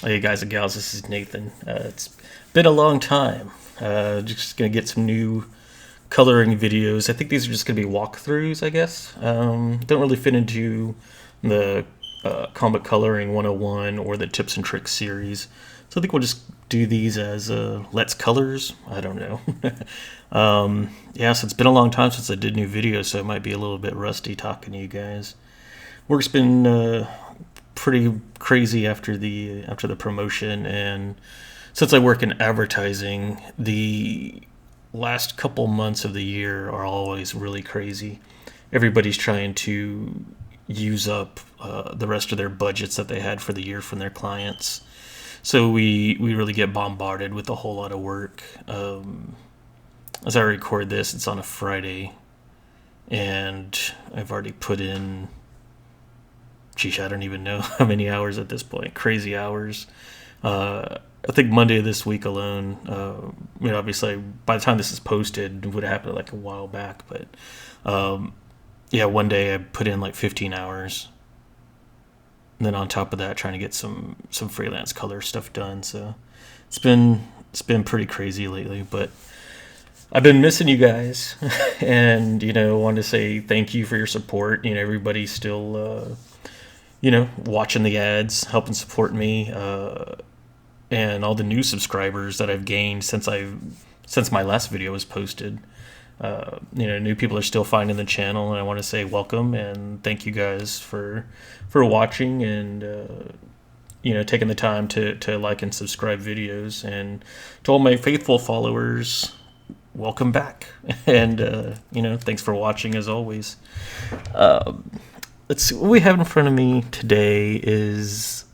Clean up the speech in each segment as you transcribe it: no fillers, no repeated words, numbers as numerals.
Hey guys and gals, this is Nathan. It's been a long time. Just gonna get some new coloring videos. I think these are just gonna be walkthroughs, I guess. Don't really fit into the comic coloring 101 or the tips and tricks series. So I think we'll just do these as Let's Colors. I don't know. Yeah, so it's been a long time since I did new videos, so it might be a little bit rusty talking to you guys. Work's been pretty crazy after the promotion, and since I work in advertising, the last couple months of the year are always really crazy. Everybody's trying to use up the rest of their budgets that they had for the year from their clients, so we really get bombarded with a whole lot of work. As I record this, it's on a Friday, and I've already put in, geez, I don't even know how many hours at this point. Crazy hours. I think Monday of this week alone, obviously by the time this is posted, it would have happened like a while back. But yeah, one day I put in like 15 hours. And then on top of that, trying to get some freelance color stuff done. So it's been pretty crazy lately. But I've been missing you guys, and wanted to say thank you for your support. Everybody's still watching the ads, helping support me, and all the new subscribers that I've gained since my last video was posted. New people are still finding the channel, and I want to say welcome and thank you guys for watching and taking the time to like and subscribe videos. And to all my faithful followers, welcome back, and thanks for watching as always. Let's see, what we have in front of me today is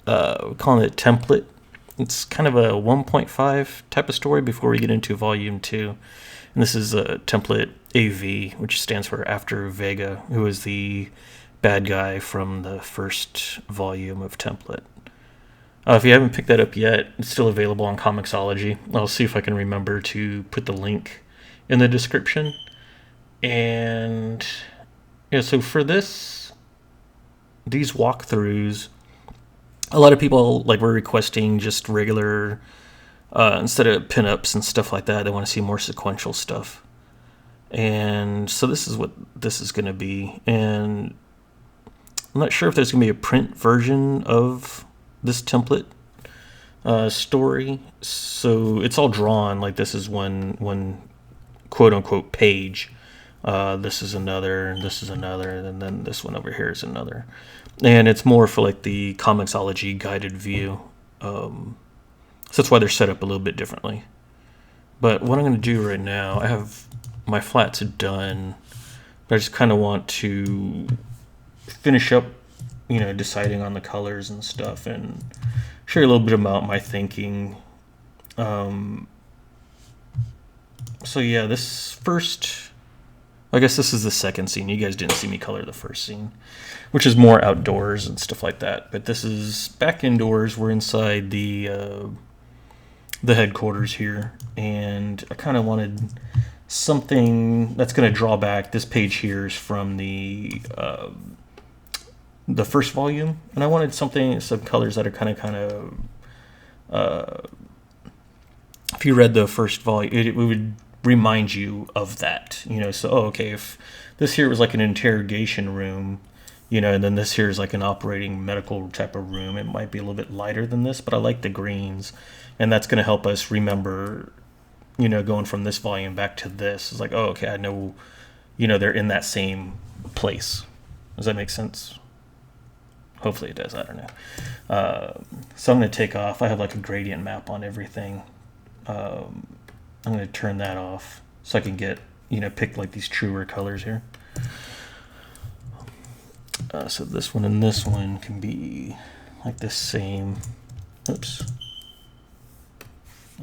we're calling it template. It's kind of a 1.5 type of story before we get into volume 2. And this is a template AV, which stands for After Vega, who is the bad guy from the first volume of template. If you haven't picked that up yet, it's still available on Comixology. I'll see if I can remember to put the link in the description. And yeah, so for these walkthroughs, a lot of people were requesting just regular, instead of pinups and stuff like that, they want to see more sequential stuff. And so this is what this is going to be. And I'm not sure if there's going to be a print version of this template story. So it's all drawn, like this is one quote unquote page. This is another, and then this one over here is another. And it's more for like the Comixology guided view. So that's why they're set up a little bit differently. But what I'm going to do right now, I have my flats done, but I just kind of want to finish up, deciding on the colors and stuff, and share a little bit about my thinking. So yeah, this first, I guess this is the second scene. You guys didn't see me color the first scene, which is more outdoors and stuff like that. But this is back indoors. We're inside the headquarters here, and I kind of wanted something that's going to draw back. This page here is from the first volume, and I wanted some colors that are kind of. If you read the first volume, it would remind you of that, so okay, if this here was like an interrogation room, and then this here is like an operating medical type of room, it might be a little bit lighter than this, but I like the greens, and that's going to help us remember, going from this volume back to this. It's like, oh, okay, I know, they're in that same place. Does that make sense? Hopefully it does. I don't know. So I'm going to take off. I have like a gradient map on everything. I'm going to turn that off so I can get, pick like these truer colors here. So this one and this one can be like the same. Oops.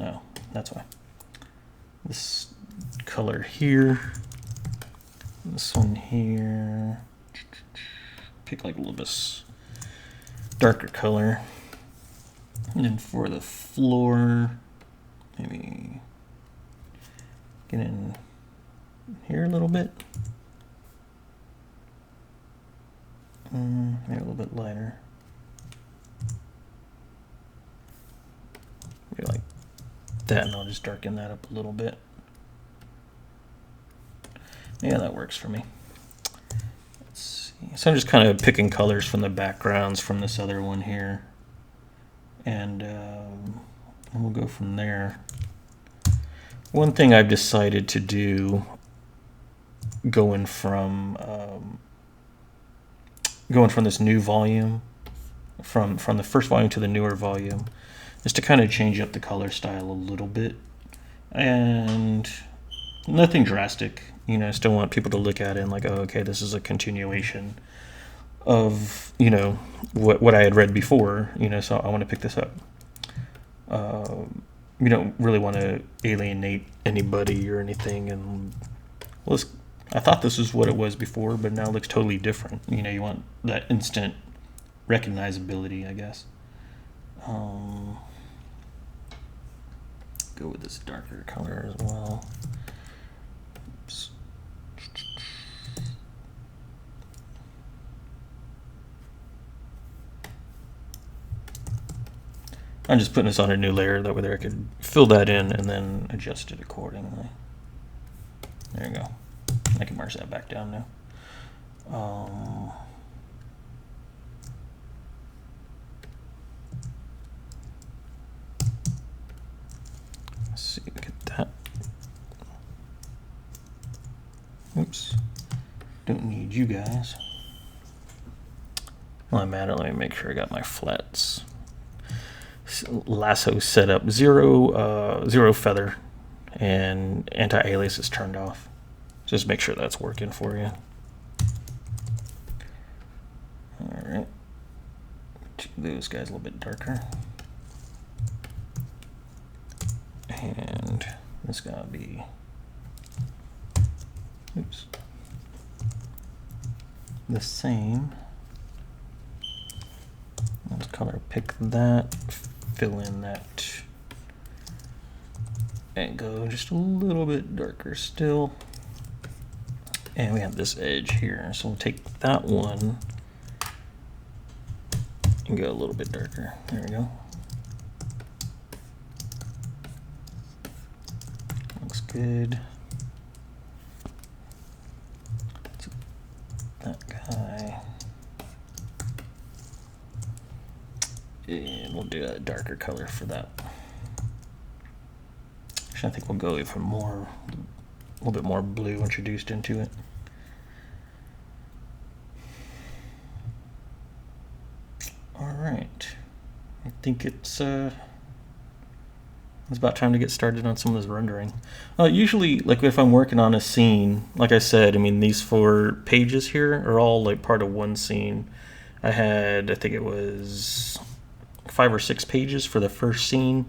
Oh, that's why. This color here. This one here. Pick like a little bit darker color. And then for the floor, maybe get in here a little bit. Maybe a little bit lighter. that, and I'll just darken that up a little bit. Yeah, that works for me. Let's see. So I'm just kind of picking colors from the backgrounds from this other one here, and we'll go from there. One thing I've decided to do, going from this new volume, from the first volume to the newer volume, is to kind of change up the color style a little bit, and nothing drastic. You know, I still want people to look at it and like, oh, okay, this is a continuation of, you know, what I had read before. You know, so I want to pick this up. You don't really want to alienate anybody or anything, and well, I thought this was what it was before, but now it looks totally different. You know, you want that instant recognizability, I guess. Go with this darker color as well. Oops. I'm just putting this on a new layer, that way there I could fill that in and then adjust it accordingly. There you go. I can merge that back down now. Let's see, get that. Oops. Don't need you guys. While I'm at it, let me make sure I got my flats. Lasso set up, zero feather, and anti-alias is turned off. Just make sure that's working for you. All right, those guys a little bit darker, and this gotta be, oops, the same. Let's color pick that, fill in that, and go just a little bit darker still. And we have this edge here, so we'll take that one and go a little bit darker. There we go. Looks good. That guy. And we'll do a darker color for that. Actually, I think we'll go even more, a little bit more blue introduced into it. All right, I think it's about time to get started on some of this rendering. Usually, like if I'm working on a scene, like I said, I mean, these 4 pages here are all like part of one scene. I think it was 5 or 6 pages for the first scene.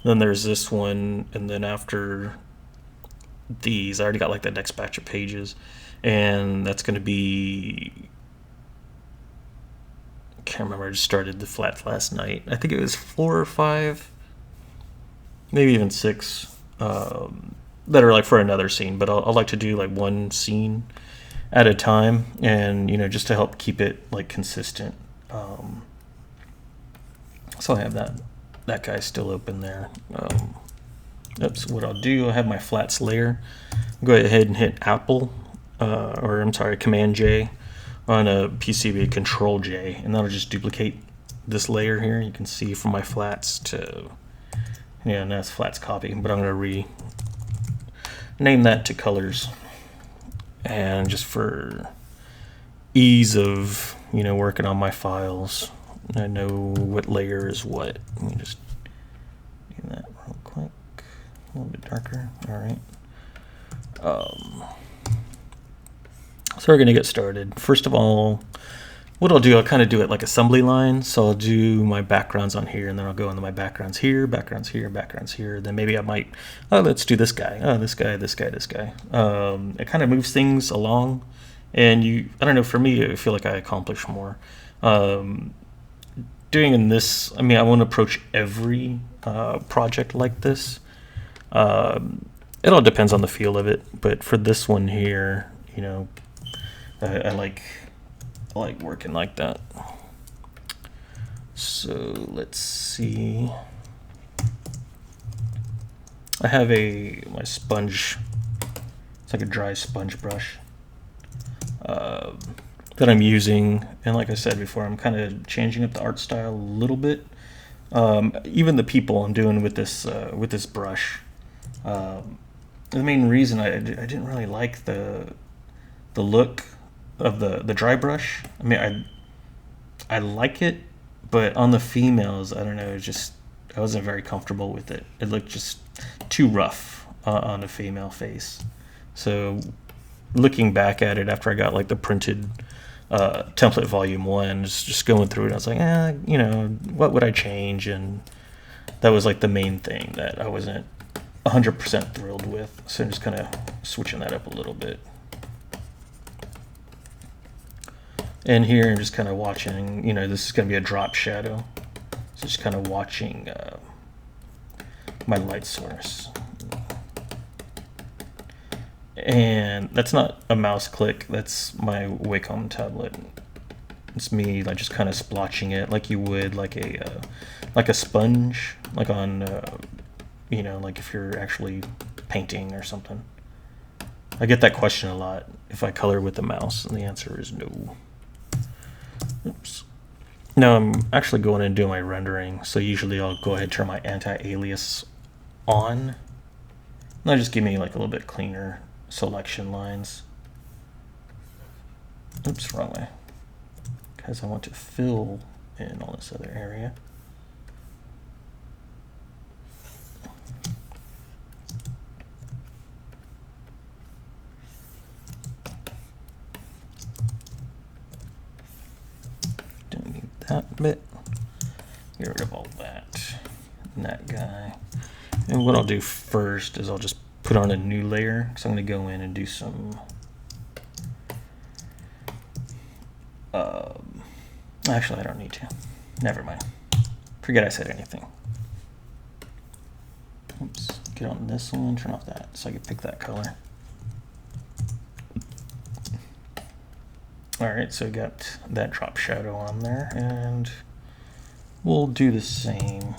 Then there's this one, and then after these, I already got like the next batch of pages, and that's going to be, I can't remember, I just started the flats last night. I think it was 4 or 5, maybe even 6, that are like for another scene, but I'll like to do like one scene at a time, and you know, just to help keep it like consistent. So I have that guy still open there. Oops, what I'll do, I'll have my flats layer. Go ahead and hit Command J on a PCB, Control J, and that'll just duplicate this layer here. You can see from my flats to, yeah, and that's flats copy, but I'm going to rename that to colors. And just for ease of, you know, working on my files, I know what layer is what. Let me just do that real quick. A little bit darker. All right. So we're going to get started. First of all, what I'll do, I'll kind of do it like assembly line. So I'll do my backgrounds on here, and then I'll go into my backgrounds here, backgrounds here, backgrounds here. Then maybe I might, let's do this guy. This guy, this guy, this guy. It kind of moves things along. And I don't know, for me, I feel like I accomplish more. Doing in this, I mean, I won't approach every project like this. It all depends on the feel of it, but for this one here, you know, I like working like that. So let's see. I have my sponge. It's like a dry sponge brush that I'm using, and like I said before, I'm kind of changing up the art style a little bit. Even the people I'm doing with this brush. The main reason I didn't really like the look of the dry brush. I mean, I like it, but on the females, I don't know. It just I wasn't very comfortable with it. It looked just too rough on the female face. So looking back at it after I got like the printed template volume 1, just going through it, I was like, what would I change? And that was like the main thing that I wasn't 100% thrilled with. So I'm just kind of switching that up a little bit. And here I'm just kind of watching, this is going to be a drop shadow. So just kind of watching my light source. And that's not a mouse click, that's my Wacom tablet. It's me like just kind of splotching it like you would like a sponge, like on like if you're actually painting or something. I get that question a lot, if I color with the mouse, and the answer is no. Oops. Now I'm actually going and doing my rendering, so usually I'll go ahead and turn my anti-alias on. And that'll just give me like a little bit cleaner selection lines. Oops, wrong way. Because I want to fill in all this other area. Don't need that bit. Get rid of all that. And that guy. And what I'll do first is I'll just put on a new layer, because I'm going to go in and do some actually I don't need to, never mind, forget I said anything. Oops, get on this one, turn off that so I can pick that color. Alright, so we got that drop shadow on there, and we'll do the same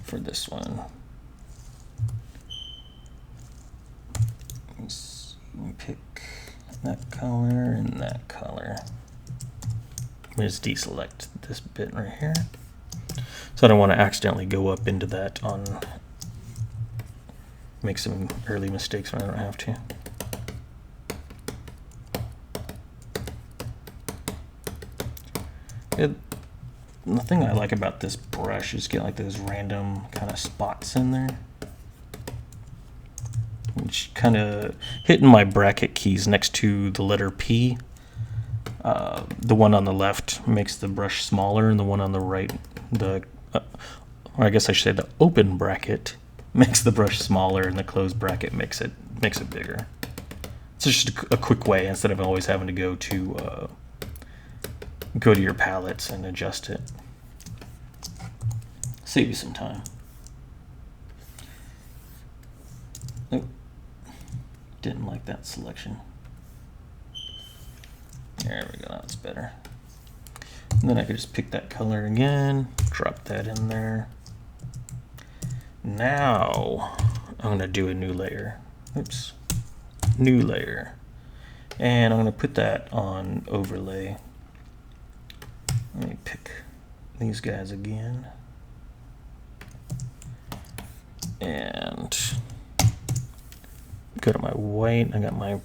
for this one. Let me pick that color and that color. Let me just deselect this bit right here. So I don't want to accidentally go up into that make some early mistakes when I don't have to. The thing I like about this brush is get like those random kind of spots in there. Which kind of hitting my bracket keys next to the letter P. The one on the left makes the brush smaller, and the one on the right, or I guess I should say the open bracket makes the brush smaller, and the closed bracket makes it bigger. It's just a quick way instead of always having to go to your palettes and adjust it. Save you some time. Oh, didn't like that selection. There we go, that's better. And then I could just pick that color again, drop that in there. Now I'm going to do a new layer. Oops, new layer. And I'm going to put that on overlay. Let me pick these guys again. And go to my white. I got my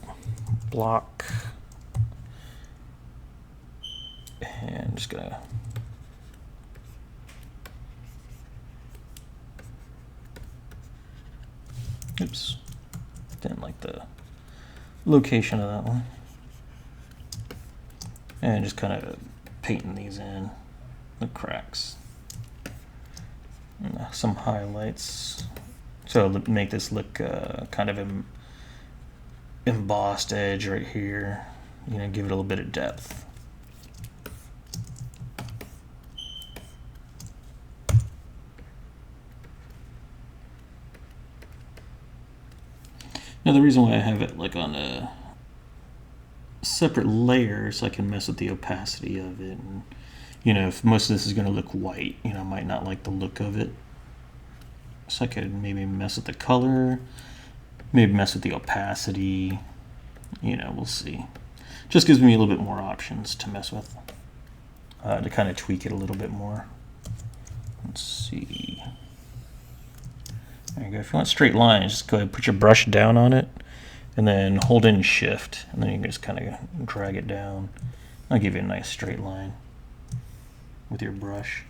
block. And I'm just gonna oops, didn't like the location of that one. And just kind of painting these in, the cracks. And some highlights. So make this look kind of embossed edge right here. Give it a little bit of depth. Now the reason why I have it like on a separate layer so I can mess with the opacity of it, and if most of this is going to look white, I might not like the look of it. So I could maybe mess with the color, maybe mess with the opacity. You know, we'll see. Just gives me a little bit more options to mess with, to kind of tweak it a little bit more. Let's see. There you go. If you want straight lines, just go ahead and put your brush down on it, and then hold in Shift, and then you can just kind of drag it down. I'll give you a nice straight line with your brush.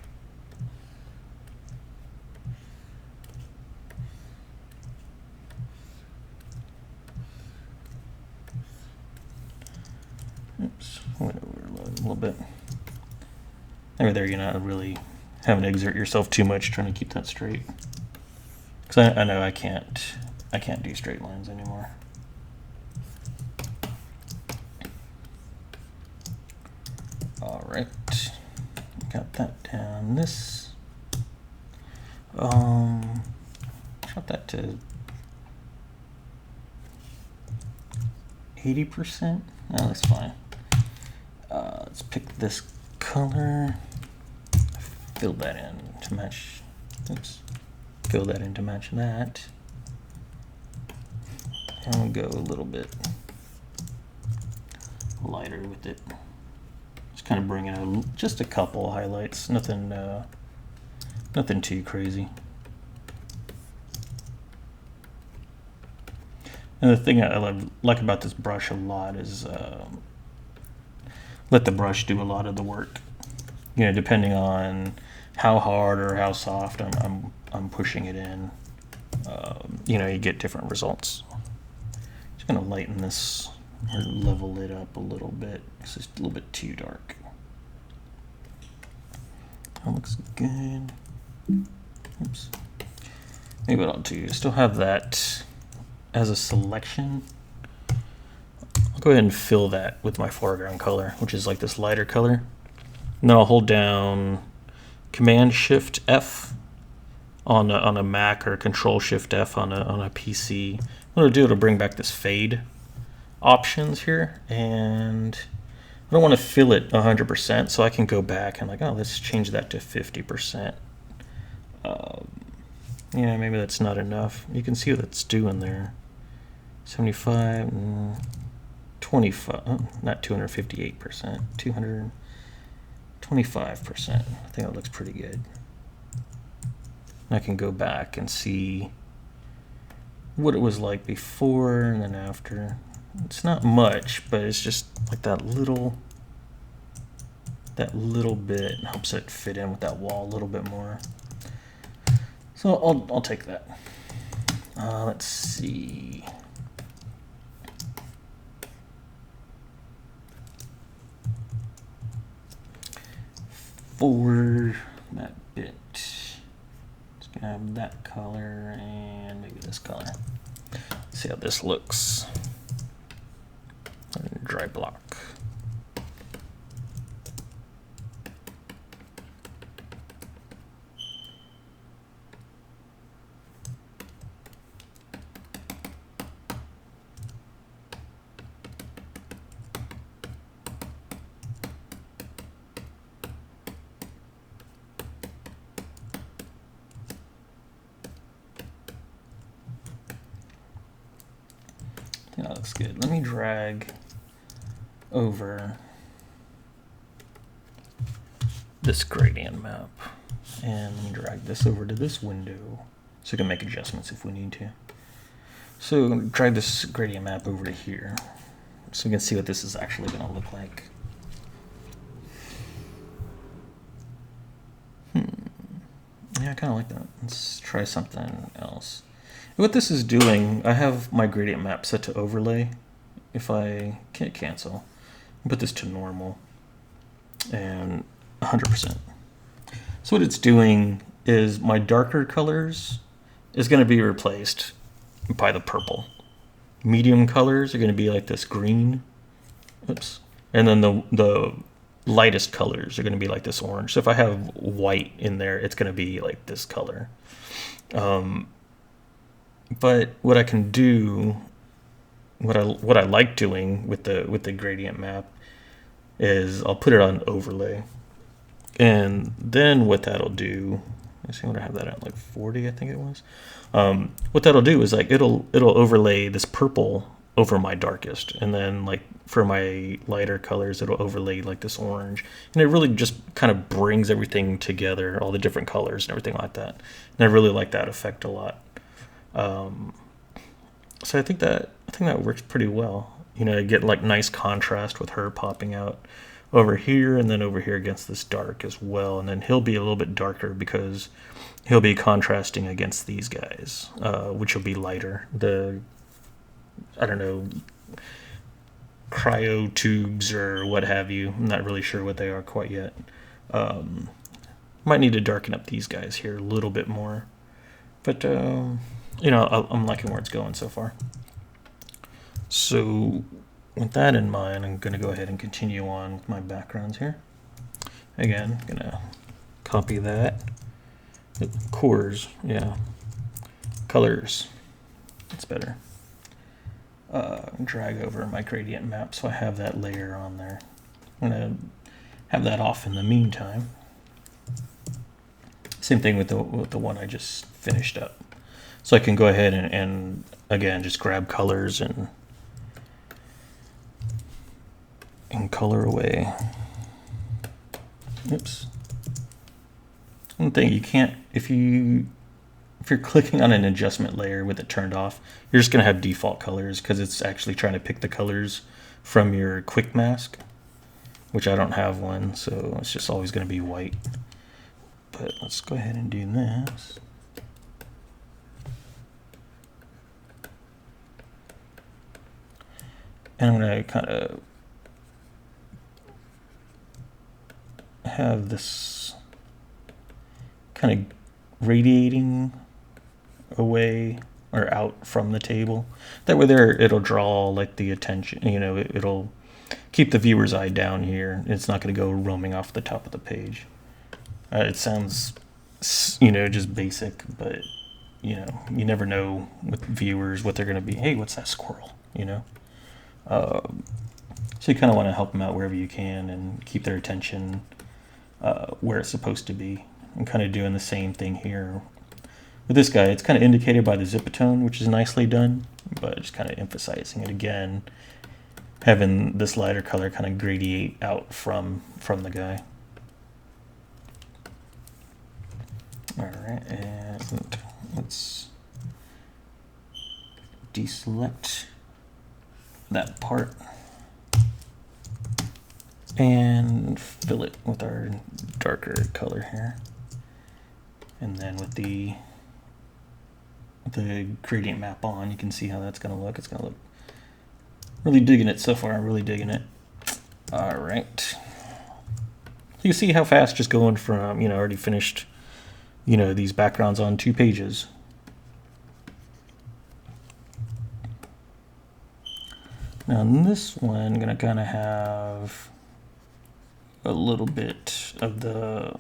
Oops, went over a little bit. There, you're not really having to exert yourself too much trying to keep that straight. Because I know I can't do straight lines anymore. All right, got that down. This, drop that to 80%. No, that's fine. Let's pick this color. Fill that in to match. Oops. Fill that in to match that. And we'll go a little bit lighter with it. Just kind of bring in just a couple highlights. Nothing too crazy. And the thing I like about this brush a lot is let the brush do a lot of the work. You know, depending on how hard or how soft I'm pushing it in, you know, you get different results. Just gonna lighten this or level it up a little bit. It's just a little bit too dark. That looks good. Oops. Maybe what I'll do is still have that as a selection. I'll go ahead and fill that with my foreground color, which is like this lighter color. And then I'll hold down Command Shift F on a Mac or Control Shift F on a PC. What it'll do, it'll bring back this fade options here, and I don't want to fill it 100%, so I can go back and like, oh, let's change that to 50%. Yeah, maybe that's not enough. You can see what it's doing there. 75, 25, not 258%, 225%. I think that looks pretty good. I can go back and see what it was like before and then after. It's not much, but it's just like that little bit helps it fit in with that wall a little bit more. So I'll take that. Let's see. For that bit, just gonna have that color and maybe this color. See how this looks. And dry block. I think that looks good. Let me drag over this gradient map and let me drag this over to this window so we can make adjustments if we need to. So drag this gradient map over to here so we can see what this is actually going to look like. Yeah, I kind of like that. Let's try something else. What this is doing, I have my gradient map set to overlay. If I can't cancel, put this to normal and 100%. So what it's doing is my darker colors is going to be replaced by the purple. Medium colors are going to be like this green. Oops. And then the lightest colors are going to be like this orange. So if I have white in there, it's going to be like this color. But what I can do, what I like doing with the gradient map is I'll put it on overlay, and then what that'll do me see what I have that at, like 40, I think it was. What that'll do is like it'll overlay this purple over my darkest, and then like for my lighter colors it'll overlay like this orange, and it really just kind of brings everything together, all the different colors and everything like that. And I really like that effect a lot. So I think that works pretty well. You know, I get like nice contrast with her popping out over here and then over here against this dark as well, and then he'll be a little bit darker because he'll be contrasting against these guys, which will be lighter. I don't know, cryo tubes or what have you. I'm not really sure what they are quite yet. Might need to darken up these guys here a little bit more, but you know, I'm liking where it's going so far. So with that in mind, I'm going to go ahead and continue on with my backgrounds here. Again, I'm going to copy that. Cores, yeah. Colors, that's better. Drag over my gradient map so I have that layer on there. I'm going to have that off in the meantime. Same thing with the one I just finished up. So I can go ahead and again, just grab colors and color away. Oops. One thing you can't, if you're clicking on an adjustment layer with it turned off, you're just gonna have default colors because it's actually trying to pick the colors from your quick mask, which I don't have one, so it's just always gonna be white. But let's go ahead and do this. And I'm gonna kind of have this kind of radiating away or out from the table. That way there it'll draw like the attention, you know, it'll keep the viewer's eye down here. It's not going to go roaming off the top of the page. It sounds, you know, just basic, but you know, you never know with viewers what they're going to be. Hey, what's that squirrel? You know? So you kind of want to help them out wherever you can and keep their attention where it's supposed to be. I'm kind of doing the same thing here. With this guy, it's kind of indicated by the zipatone, which is nicely done, but just kind of emphasizing it again, having this lighter color kind of gradiate out from the guy. All right, and let's deselect that part and fill it with our darker color here. And then with the gradient map on, you can see how that's going to look. It's going to look, really digging it so far, really digging it. All right. So you see how fast just going from, you know, already finished, you know, these backgrounds on 2 pages. Now in this one, I'm going to kind of have a little bit of the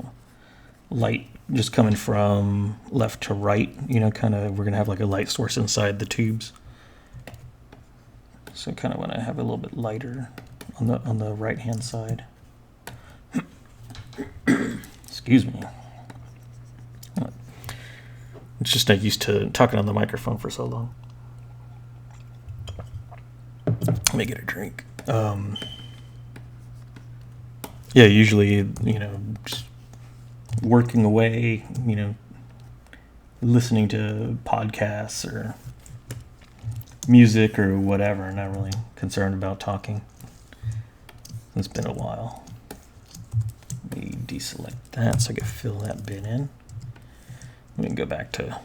light just coming from left to right, you know, kind of, we're going to have like a light source inside the tubes. So kind of want to have a little bit lighter on the right hand side. Excuse me. It's just not used to talking on the microphone for so long. Let me get a drink. Yeah, usually, you know, just working away, you know, listening to podcasts or music or whatever, not really concerned about talking. It's been a while. Let me deselect that so I can fill that bit in. We can go back to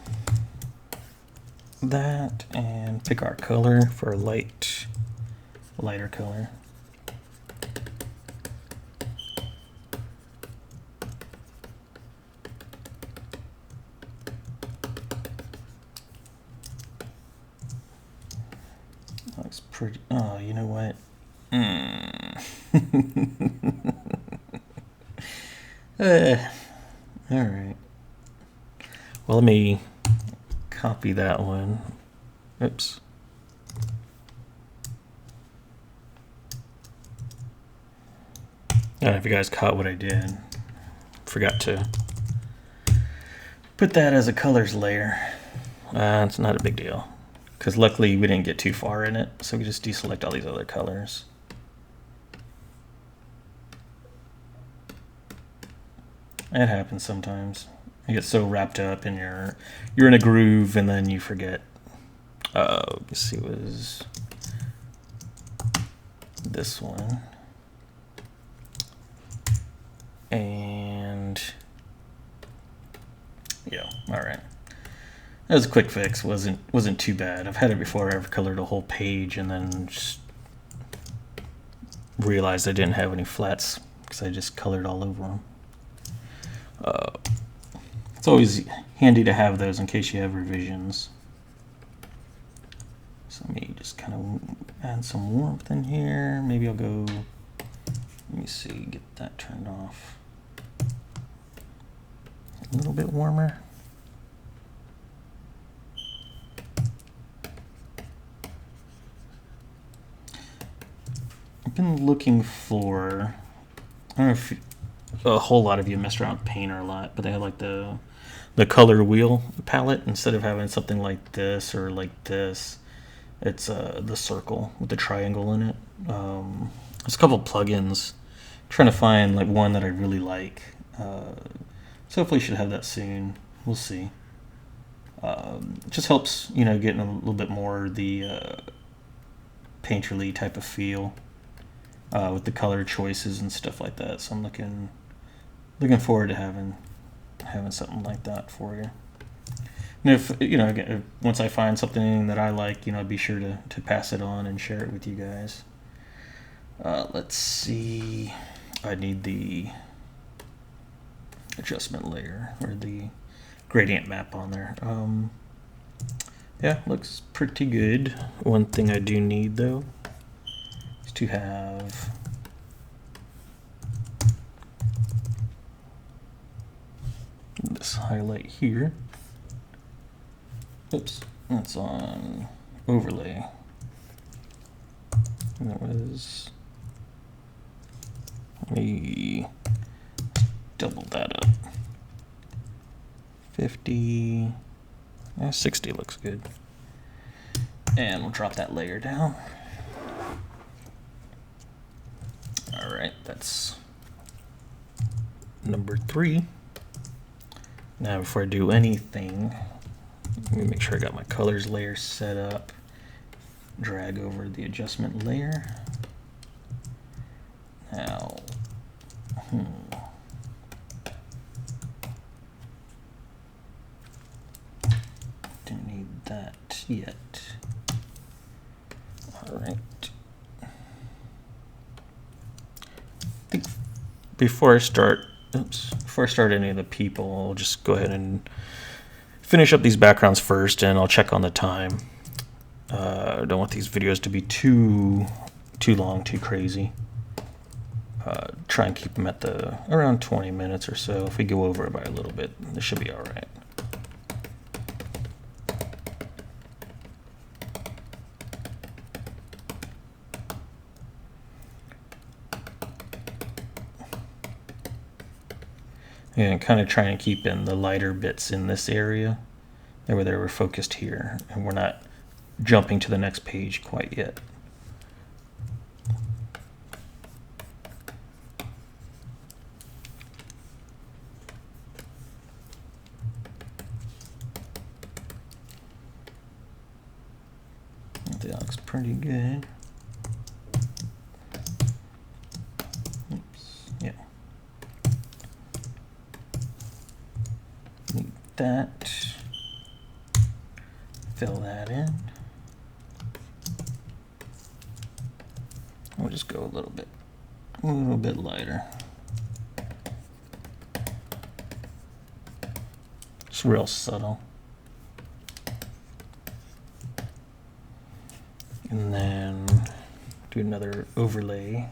that and pick our color for a lighter color. Looks pretty. Oh, you know what? All right. Well, let me copy that one. Oops. I don't know if you guys caught what I did. Forgot to put that as a colors layer. It's not a big deal, because luckily we didn't get too far in it, so we just deselect all these other colors. It happens sometimes. You get so wrapped up in you're in a groove and then you forget. Let's see, what is this one? And yeah, all right. That was a quick fix. wasn't too bad. I've had it before. I've colored a whole page and then just realized I didn't have any flats because I just colored all over them. It's always handy to have those in case you have revisions. So let me just kind of add some warmth in here. Maybe I'll go, let me see, get that turned off. A little bit warmer. I've been looking for, I don't know if a whole lot of you messed around with Painter a lot, but they have like the color wheel palette. Instead of having something like this or like this, it's the circle with the triangle in it. There's a couple plugins. I'm trying to find like one that I really like. So hopefully should have that soon. We'll see. It just helps, getting a little bit more the painterly type of feel with the color choices and stuff like that. So I'm looking forward to having something like that for you. And if again, once I find something that I like, I'd be sure to pass it on and share it with you guys. Let's see. I need the adjustment layer or the gradient map on there. Yeah, looks pretty good. One thing I do need though is to have this highlight here. Oops, that's on overlay. And that was, let me double that up. 50, 60 looks good. And we'll drop that layer down. All right, that's number 3. Now before I do anything, let me make sure I got my colors layer set up. Drag over the adjustment layer. Now, didn't need that yet. All right. I think before I start any of the people, I'll just go ahead and finish up these backgrounds first, and I'll check on the time. I don't want these videos to be too long, too crazy. Try and keep them at around 20 minutes or so. If we go over it by a little bit, this should be all right. And kind of trying to keep in the lighter bits in this area. They were focused here, and we're not jumping to the next page quite yet. That looks pretty good. Oops, yeah. Need that. Fill that in. We'll just go a little bit lighter. It's real subtle. And then do another overlay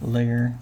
layer.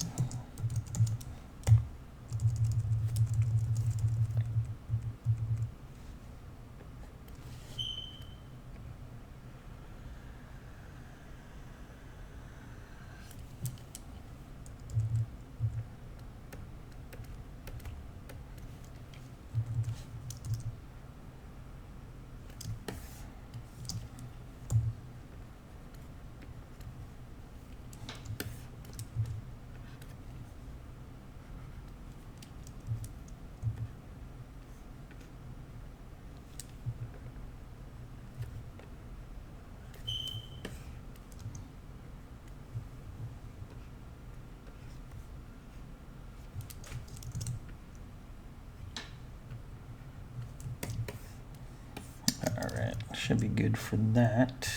should be good for that.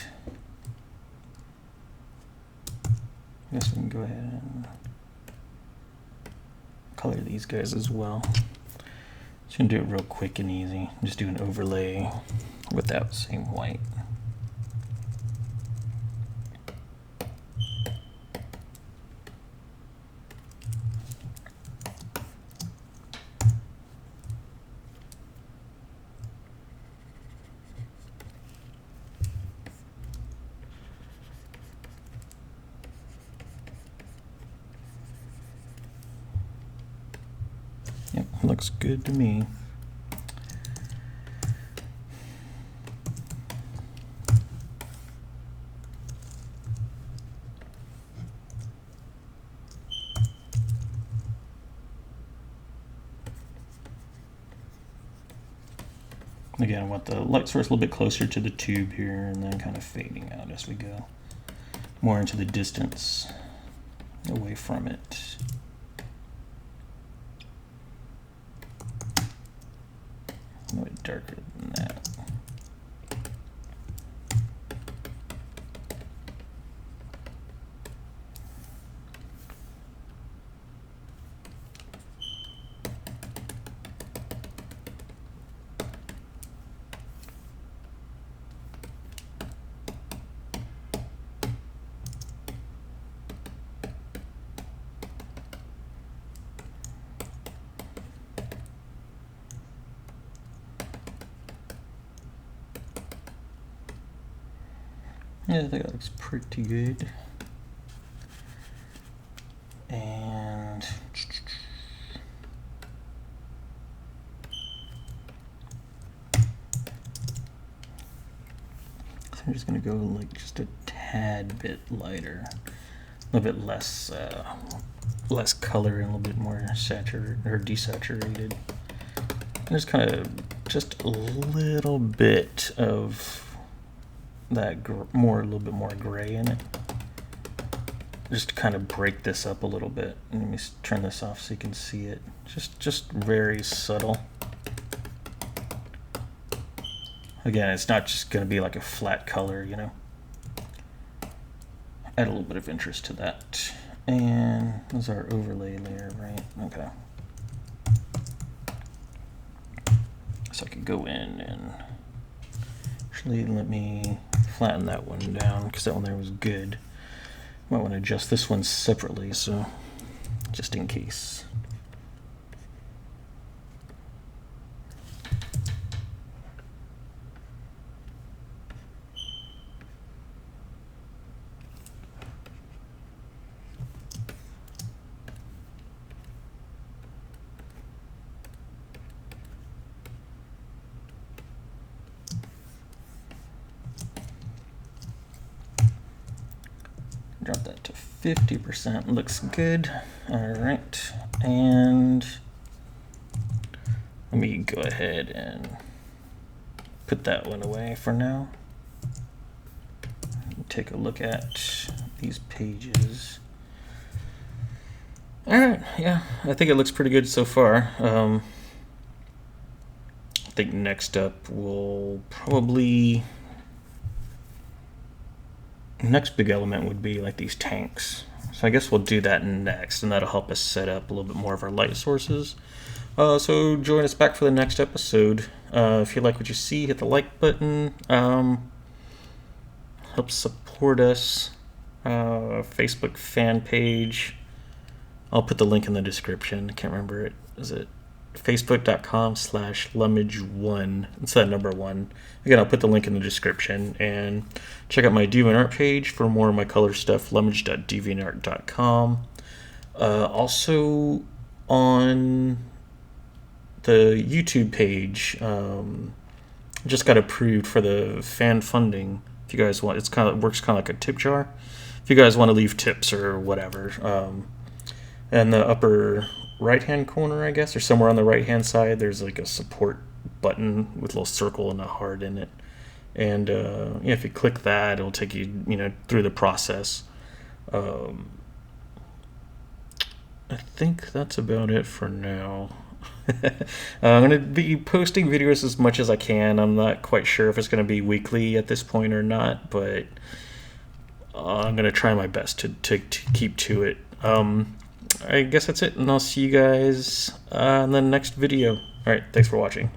I guess we can go ahead and color these guys as well. Just gonna do it real quick and easy. Just do an overlay without same white. Yep, looks good to me. Again, I want the light source a little bit closer to the tube here and then kind of fading out as we go more into the distance away from it. A little bit darker than that. Yeah, I think that looks pretty good. And so I'm just gonna go like just a tad bit lighter, a little bit less less color and a little bit more saturated or desaturated. And just kind of just a little bit of that a little bit more gray in it, just to kind of break this up a little bit. And let me turn this off so you can see it. Just very subtle. Again, it's not just going to be like a flat color, you know. Add a little bit of interest to that. And this is our overlay layer, right? Okay. So I could go in and actually let me flatten that one down because that one there was good. Might want to adjust this one separately, so just in case. Drop that to 50%, looks good. All right, and let me go ahead and put that one away for now. Take a look at these pages. All right, yeah, I think it looks pretty good so far. I think next up we'll probably, next big element would be like these tanks. So I guess we'll do that next, and that'll help us set up a little bit more of our light sources. So join us back for the next episode. If you like what you see, hit the like button. Help support us. Facebook fan page. I'll put the link in the description. I can't remember it. Is it facebook.com/lummage1? It's that number 1. Again, I'll put the link in the description. And check out my DeviantArt page for more of my color stuff, lummage.deviantart.com. Also on the YouTube page, just got approved for the fan funding. If you guys want, it works kind of like a tip jar. If you guys want to leave tips or whatever, in the upper right-hand corner, I guess, or somewhere on the right-hand side, there's like a support button with a little circle and a heart in it. And yeah, if you click that, it'll take you, through the process. I think that's about it for now. I'm going to be posting videos as much as I can. I'm not quite sure if it's going to be weekly at this point or not, but I'm going to try my best to keep to it. I guess that's it, and I'll see you guys in the next video. Alright, thanks for watching.